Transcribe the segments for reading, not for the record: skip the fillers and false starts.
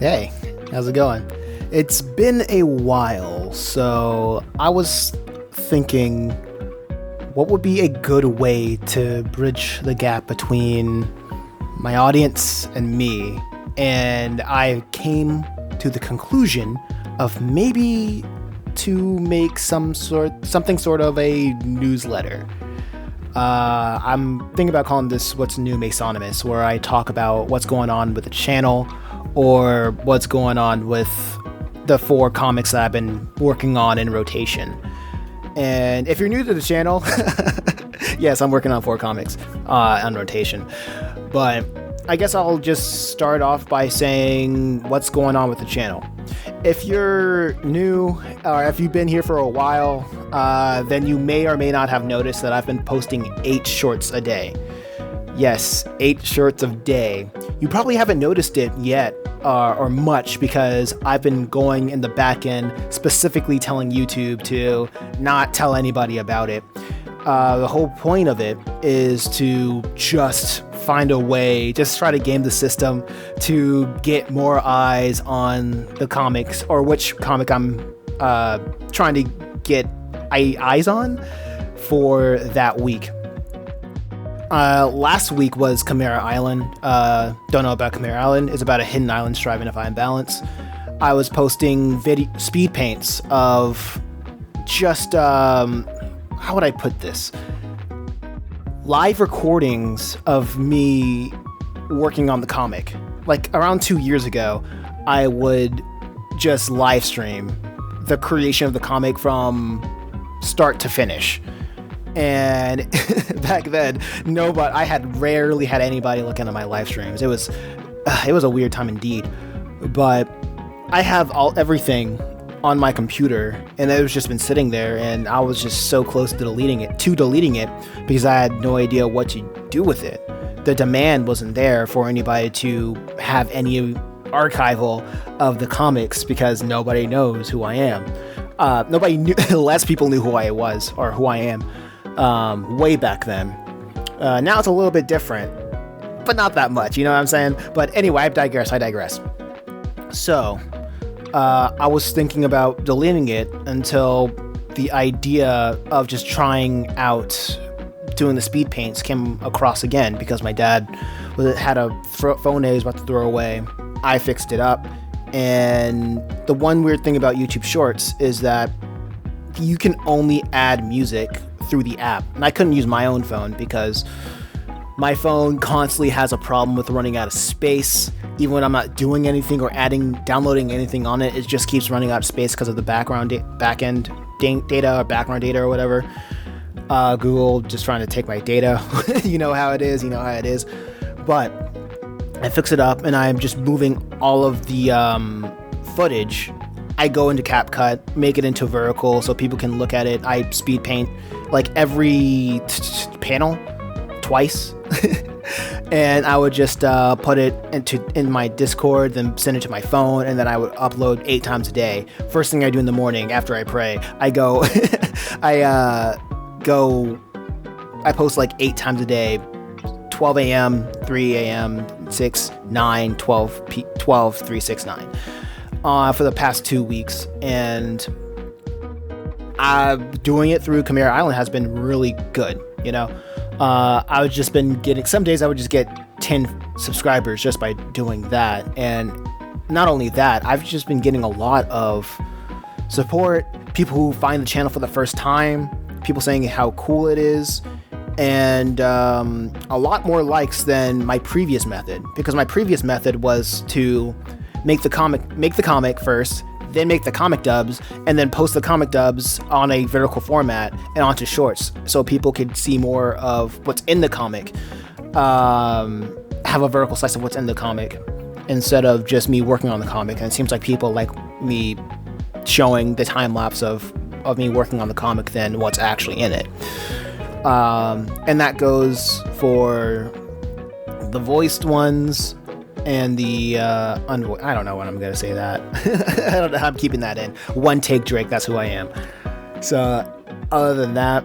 Hey, how's it going? It's been a while, so I was thinking what would be a good way to bridge the gap between my audience and me, and I came to the conclusion of maybe to make something sort of a newsletter. I'm thinking about calling this What's New Masonymous, where I talk about what's going on with the channel or what's going on with the 4 comics that I've been working on in rotation. And if you're new to the channel, yes, I'm working on 4 comics on rotation. But I guess I'll just start off by saying what's going on with the channel. If you're new, or if you've been here for a while, then you may or may not have noticed that I've been posting 8 shorts a day. Yes, 8 shorts a day. You probably haven't noticed it yet, or much, because I've been going in the back end, specifically telling YouTube to not tell anybody about it. The whole point of it is to just find a way, just try to game the system to get more eyes on the comics, or which comic I'm trying to get eyes on for that week. Last week was Chimera Island. Don't know about Chimera Island. It's about a hidden island striving to find balance. I was posting speed paints of just, how would I put this? Live recordings of me working on the comic. Like around 2 years ago, I would just live stream the creation of the comic from start to finish. And back then, I had rarely had anybody looking at my live streams. It was a weird time indeed. But I have everything on my computer, and it was just been sitting there, and I was just so close to deleting it because I had no idea what to do with it. The demand wasn't there for anybody to have any archival of the comics because nobody knows who I am. Nobody knew, less people knew who I was or who I am way back then. Now it's a little bit different, but not that much, you know what I'm saying? But anyway, I digress. So, I was thinking about deleting it until the idea of just trying out doing the speed paints came across again, because my dad had a phone that he was about to throw away. I fixed it up, and the one weird thing about YouTube Shorts is that you can only add music through the app, and I couldn't use my own phone because my phone constantly has a problem with running out of space. Even when I'm not doing anything or downloading anything on it, it just keeps running out of space because of the back-end data or background data or whatever. Google just trying to take my data. You know how it is. But I fix it up, and I'm just moving all of the footage. I go into CapCut, make it into vertical so people can look at it. I speed paint like every panel twice. And I would just put it in my Discord, then send it to my phone, and then I would upload 8 times a day. First thing I do in the morning after I pray, I go, I post like 8 times a day, 12 a.m., 3 a.m., 6, 9, 12, 3, 6, 9, for the past 2 weeks. And doing it through Chimera Island has been really good, you know? I've just been getting, some days I would just get 10 subscribers just by doing that. And not only that, I've just been getting a lot of support, people who find the channel for the first time, people saying how cool it is, and a lot more likes than my previous method, because my previous method was to make the comic first, then make the comic dubs, and then post the comic dubs on a vertical format and onto shorts so people could see more of what's in the comic, have a vertical slice of what's in the comic instead of just me working on the comic. And it seems like people like me showing the time lapse of me working on the comic than what's actually in it. And that goes for the voiced ones and the I don't know when I'm gonna say that. I don't know how I'm keeping that in. One take Drake, that's who I am. So other than that,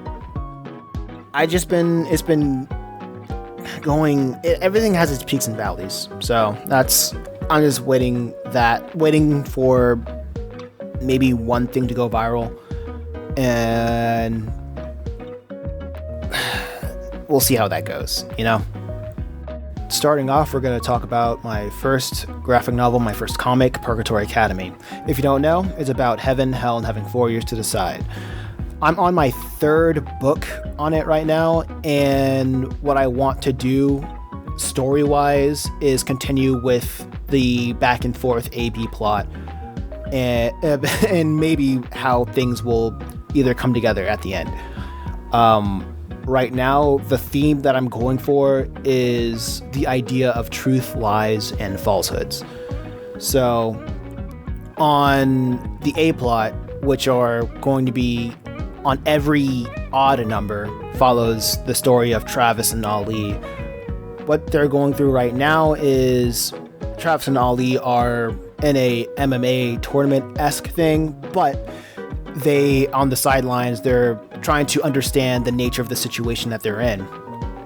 it's been going, everything has its peaks and valleys. So that's I'm just waiting for maybe one thing to go viral, and we'll see how that goes, you know? Starting off, we're going to talk about my first graphic novel, my first comic, Purgatory Academy. If you don't know, it's about heaven, hell, and having 4 years to decide. I'm on my third book on it right now, and what I want to do story-wise is continue with the back and forth A-B plot, and maybe how things will either come together at the end. Right now, the theme that I'm going for is the idea of truth, lies, and falsehoods. So, on the A plot, which are going to be on every odd number, follows the story of Travis and Ali. What they're going through right now is Travis and Ali are in a MMA tournament-esque thing, but on the sidelines, they're trying to understand the nature of the situation that they're in.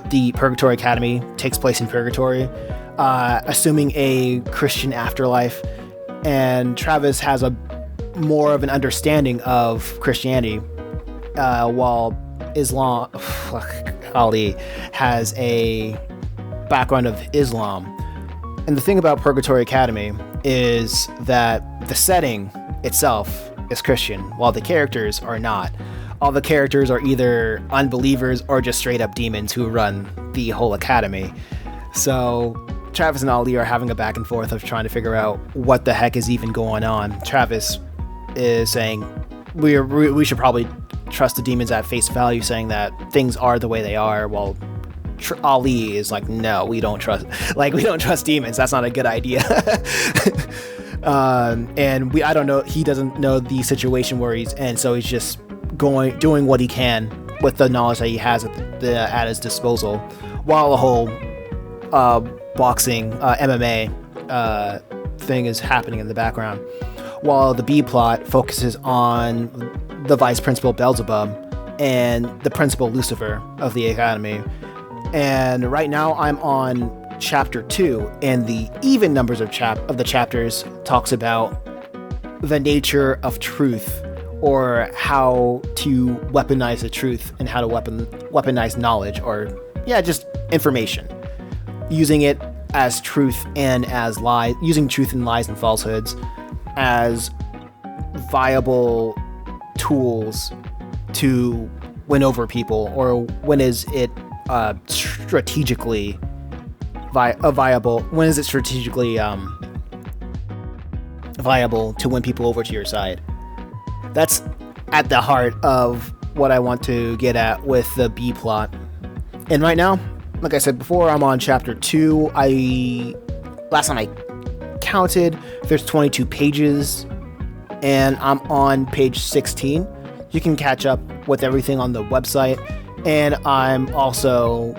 The Purgatory Academy takes place in Purgatory, assuming a Christian afterlife, and Travis has a more of an understanding of Christianity, while Ali has a background of Islam. And the thing about Purgatory Academy is that the setting itself is Christian, while the characters are not. All the characters are either unbelievers or just straight up demons who run the whole academy. So Travis and Ali are having a back and forth of trying to figure out what the heck is even going on. Travis is saying we should probably trust the demons at face value, saying that things are the way they are, while Ali is like, no, we don't trust demons. That's not a good idea. And I don't know, he doesn't know the situation where he's in, so he's just doing what he can with the knowledge that he has at his disposal, while the whole boxing MMA thing is happening in the background, while the B plot focuses on the vice principal Beelzebub and the principal Lucifer of the academy. And right now I'm on chapter 2, and the even numbers of the chapters talks about the nature of truth, or how to weaponize the truth, and how to weaponize knowledge, or just information, using it as truth and as lies, using truth and lies and falsehoods as viable tools to win over people, or when is it strategically viable to win people over to your side. That's at the heart of what I want to get at with the B plot. And right now, like I said before, I'm on chapter 2. Last time I counted, there's 22 pages, and I'm on page 16. You can catch up with everything on the website, and I'm also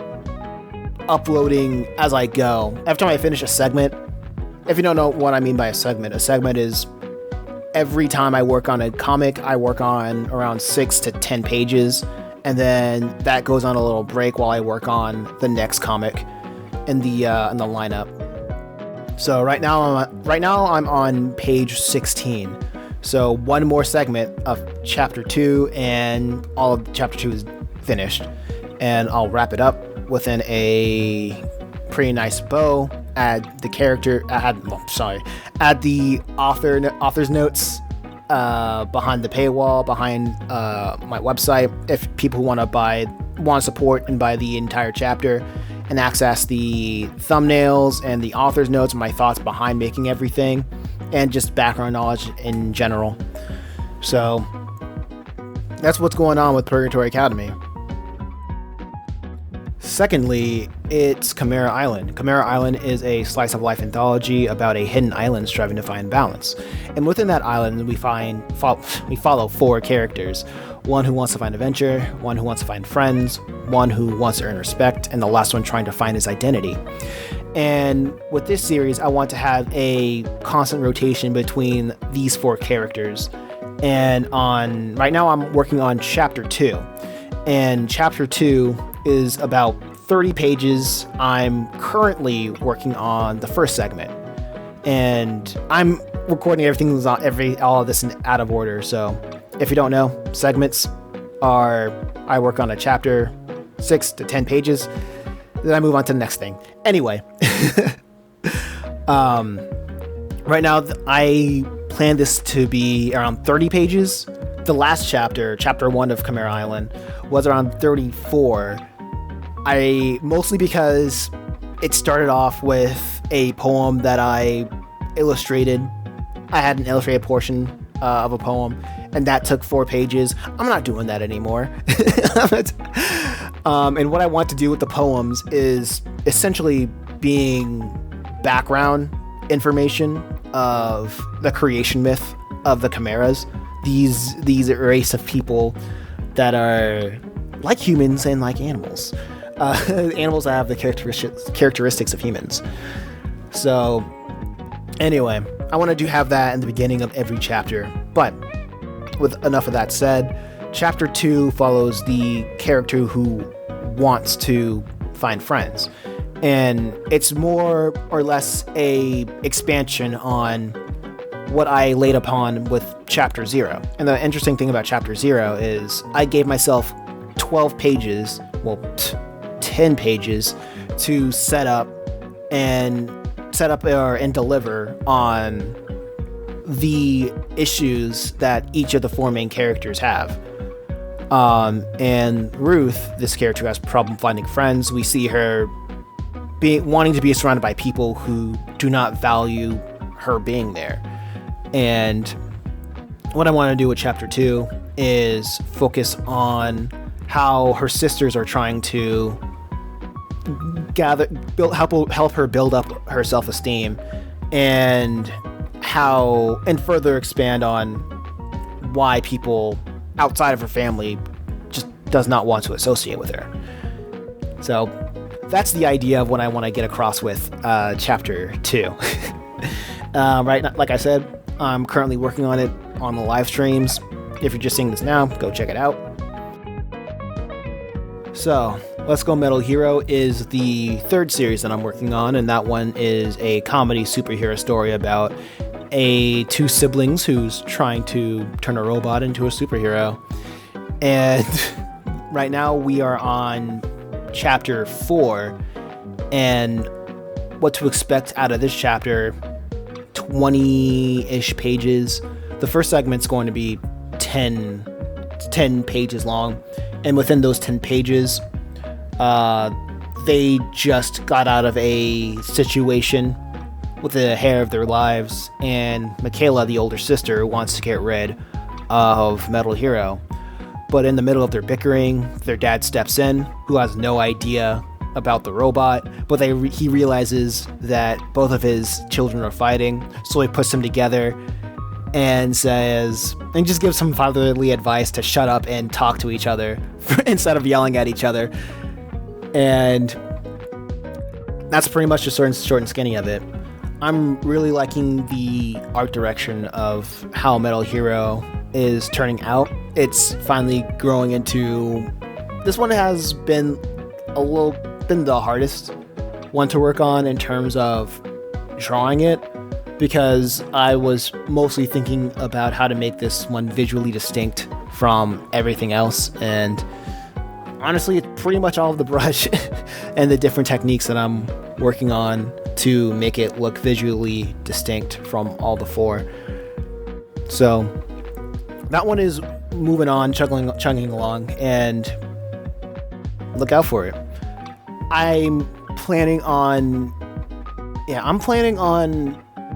uploading as I go. Every time I finish a segment, if you don't know what I mean by a segment is every time I work on a comic, I work on around 6 to 10 pages, and then that goes on a little break while I work on the next comic in the lineup. So right now I'm on page 16. So one more segment of chapter 2, and all of chapter 2 is finished, and I'll wrap it up within a pretty nice bow. Add the author's notes behind the paywall, behind my website, if people want to support and buy the entire chapter, and access the thumbnails and the author's notes and my thoughts behind making everything, and just background knowledge in general. So that's what's going on with Purgatory Academy. Secondly, it's Chimera Island. Chimera Island is a slice of life anthology about a hidden island striving to find balance. And within that island, we follow 4 characters. One who wants to find adventure, one who wants to find friends, one who wants to earn respect, and the last one trying to find his identity. And with this series, I want to have a constant rotation between these 4 characters. And right now I'm working on chapter 2. And chapter 2 is about 30 pages. I'm currently working on the first segment. and I'm recording all of this out of order. So if you don't know, segments are, I work on a chapter 6 to 10 pages, then I move on to the next thing. Anyway, right now I plan this to be around 30 pages. The last chapter 1 of Chimera Island, was around 34. Mostly because it started off with a poem that I illustrated. I had an illustrated portion of a poem, and that took 4 pages. I'm not doing that anymore. And what I want to do with the poems is essentially being background information of the creation myth of the Chimeras. These race of people that are like humans and like animals. Animals that have the characteristics of humans. So anyway, I want to have that in the beginning of every chapter. But with enough of that said, chapter 2 follows the character who wants to find friends. And it's more or less a expansion on what I laid upon with chapter 0. And the interesting thing about chapter 0 is I gave myself 12 pages, 10 pages to set up and deliver on the issues that each of the 4 main characters have. And Ruth, this character who has problem finding friends, we see her wanting to be surrounded by people who do not value her being there. And what I want to do with chapter 2 is focus on how her sisters are trying to help her build up her self-esteem, and further expand on why people outside of her family just does not want to associate with her. So that's the idea of what I want to get across with chapter 2. Right now, like I said, I'm currently working on it on the live streams. If you're just seeing this now, go check it out. So, Let's Go Metal Hero is the 3rd series that I'm working on, and that one is a comedy superhero story about 2 siblings who's trying to turn a robot into a superhero. And right now we are on chapter 4, and what to expect out of this chapter, 20-ish pages. The first segment's going to be 10 pages long, and within those 10 pages, they just got out of a situation with the hair of their lives, and Michaela, the older sister, wants to get rid of Metal Hero. But in the middle of their bickering, their dad steps in, who has no idea about the robot, but he realizes that both of his children are fighting, so he puts them together and just gives some fatherly advice to shut up and talk to each other instead of yelling at each other. And that's pretty much the short and skinny of it. I'm really liking the art direction of how Metal Hero is turning out. It's finally growing into... This one has been the hardest one to work on in terms of drawing it, because I was mostly thinking about how to make this one visually distinct from everything else, and honestly, it's pretty much all of the brush and the different techniques that I'm working on to make it look visually distinct from all the 4. So that one is moving on, chugging along, and look out for it. I'm planning on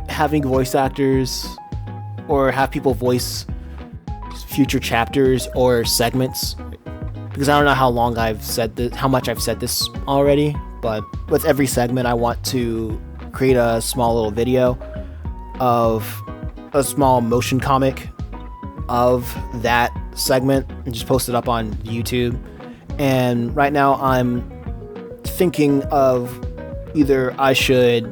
having voice actors or have people voice future chapters or segments, because I don't know how much I've said this already, but with every segment I want to create a small little video of a small motion comic of that segment and just post it up on YouTube. And right now I'm thinking of either I should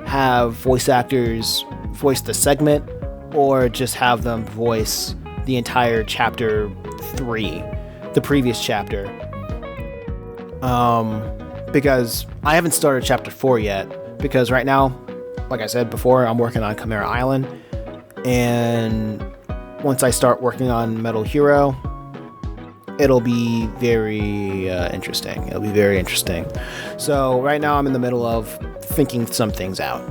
have voice actors voice the segment, or just have them voice the entire chapter 3, the previous chapter. Because I haven't started chapter 4 yet, because right now like I said before, I'm working on Chimera Island, and once I start working on Metal Hero, it'll be very interesting. It'll be very interesting. So right now I'm in the middle of thinking some things out.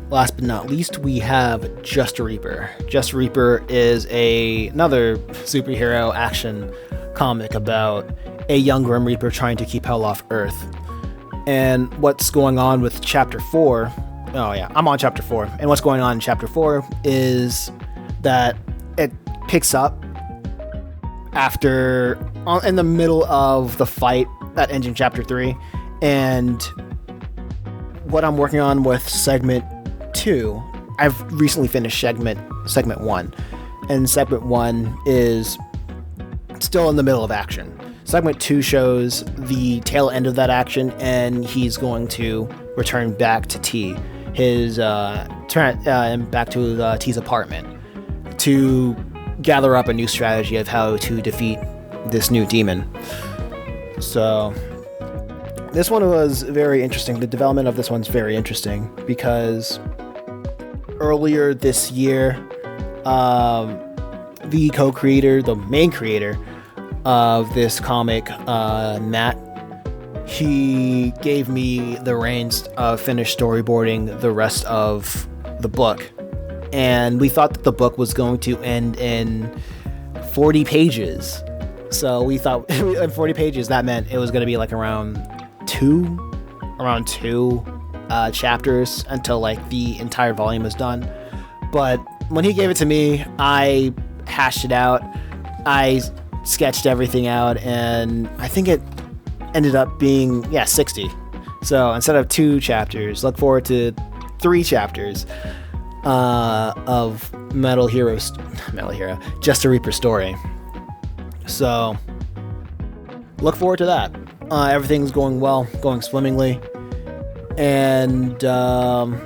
Last but not least, we have Just a Reaper. Just a Reaper is another superhero action comic about a young Grim Reaper trying to keep hell off Earth. And what's going on with Chapter 4... Oh yeah, I'm on Chapter 4. And what's going on in Chapter 4 is that it picks up in the middle of the fight that ends in Chapter 3. And what I'm working on with Segment 2, I've recently finished Segment 1. And Segment 1 is still in the middle of action. Segment 2 shows the tail end of that action, and he's going to return back to T, back to T's apartment to gather up a new strategy of how to defeat this new demon. So this one was very interesting. The development of this one's very interesting because earlier this year, the co-creator, the main creator of this comic, Matt, he gave me the reins of finished storyboarding the rest of the book. And we thought that the book was going to end in 40 pages. So we thought in 40 pages, that meant it was going to be like around two chapters until like the entire volume is done. But when he gave it to me, I hashed it out. I sketched everything out, and I think it ended up being 60. So instead of 2 chapters, look forward to 3 chapters of Metal Hero, Just a Reaper story. So look forward to that. Everything's going well, going swimmingly, and I'm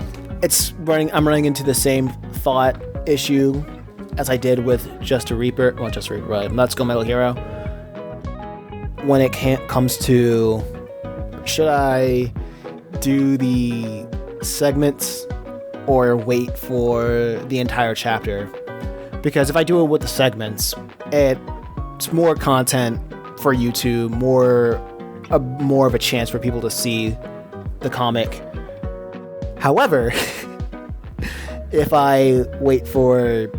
running into the same thought issue as I did with Just a Reaper, Let's Go Metal Hero. When it comes to, should I do the segments or wait for the entire chapter? Because if I do it with the segments, it's more content for YouTube, more of a chance for people to see the comic. However, if I wait for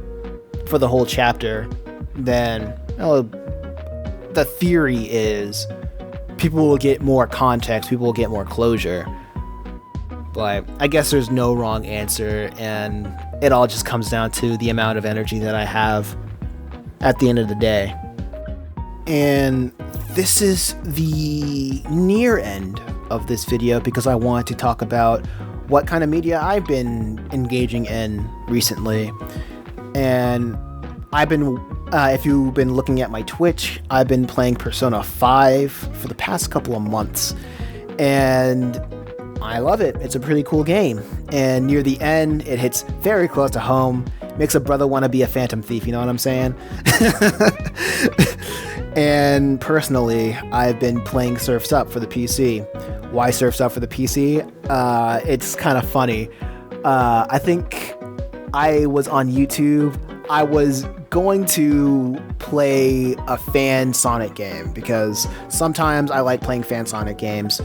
the whole chapter, then the theory is people will get more context, people will get more closure. But I guess there's no wrong answer, and it all just comes down to the amount of energy that I have at the end of the day. And this is the near end of this video because I wanted to talk about what kind of media I've been engaging in recently. And I've been, if you've been looking at my Twitch, I've been playing Persona 5 for the past couple of months. And I love it. It's a pretty cool game. And near the end, it hits very close to home. Makes a brother want to be a phantom thief, you know what I'm saying? And personally, I've been playing Surf's Up for the PC. Why Surf's Up for the PC? It's kind of funny. I think I was on YouTube. I was going to play a fan Sonic game because sometimes I like playing fan Sonic games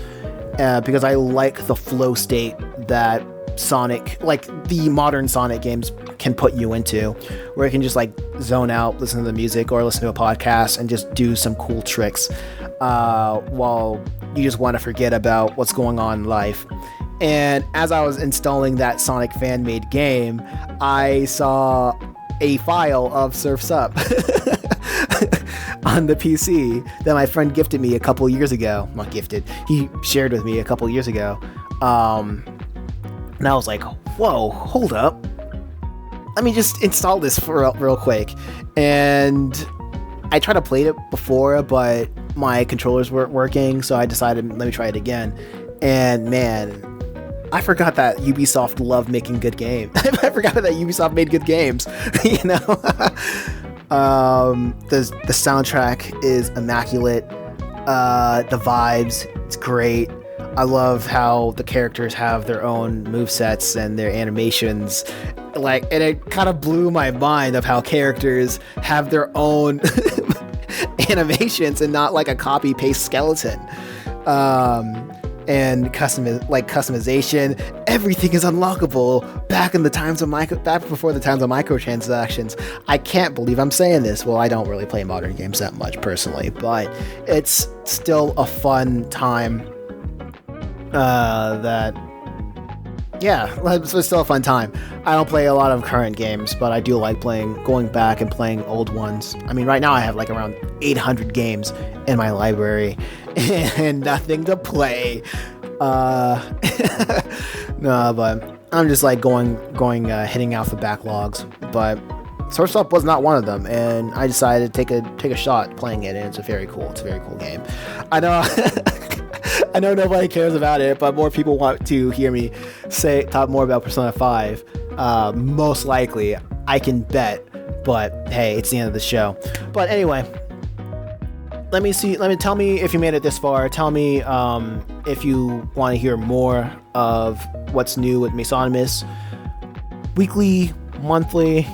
because I like the flow state that Sonic, like the modern Sonic games, can put you into, where you can just like zone out, listen to the music or listen to a podcast and just do some cool tricks while you just want to forget about what's going on in life. And as I was installing that Sonic fan-made game, I saw a file of Surf's Up on the PC that my friend gifted me a couple years ago. Not gifted, he shared with me a couple years ago. And I was like, whoa, hold up. Let me just install this for real quick. And I tried to play it before, but my controllers weren't working, so I decided, let me try it again. And man, I forgot that Ubisoft loved making good games. I forgot that Ubisoft made good games, you know? The soundtrack is immaculate. The vibes, it's great. I love how the characters have their own movesets and their animations. Like, and it kind of blew my mind of how characters have their own animations and not like a copy paste skeleton. And customization, everything is unlockable back before the times of microtransactions. I can't believe I'm saying this. Well, I don't really play modern games that much personally, but it's still a fun time. It's still a fun time. I don't play a lot of current games, but I do like going back and playing old ones. I mean, right now I have like around 800 games in my library and nothing to play. No, but I'm just like hitting out the backlogs. But Source Up was not one of them, and I decided to take a shot playing it, and it's a very cool game. I know. I know nobody cares about it, but more people want to hear me talk more about Persona 5. Most likely, I can bet. But hey, it's the end of the show. But anyway, tell me if you made it this far. Tell me if you want to hear more of what's new with Mesonimus. Weekly, monthly,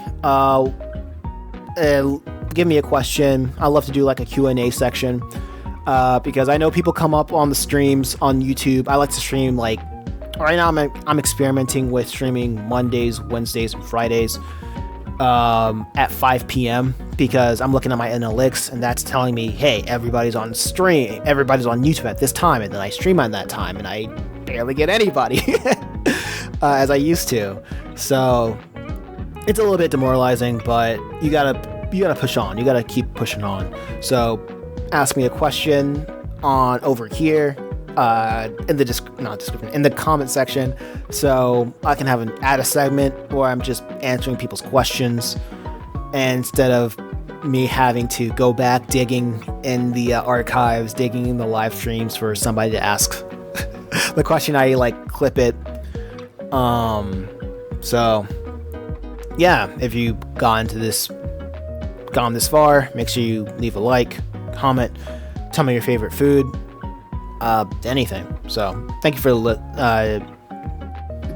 give me a question. I'd love to do like a Q&A section. Because I know people come up on the streams on YouTube. I like to stream like right now. I'm experimenting with streaming Mondays, Wednesdays, and Fridays at 5 p.m. because I'm looking at my analytics and that's telling me, hey, everybody's on YouTube at this time, and then I stream on that time and I barely get anybody as I used to. So it's a little bit demoralizing, but you gotta push on. You gotta keep pushing on. So ask me a question over here in the comment section, so I can add a segment where I'm just answering people's questions, and instead of me having to go back digging in the archives, digging in the live streams for somebody to ask the question, I like clip it. So yeah, if you gone this far, make sure you leave a like, comment, tell me your favorite food, anything. So thank you for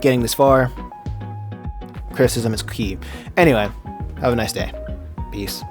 getting this far. Criticism is key. Anyway, have a nice day. Peace.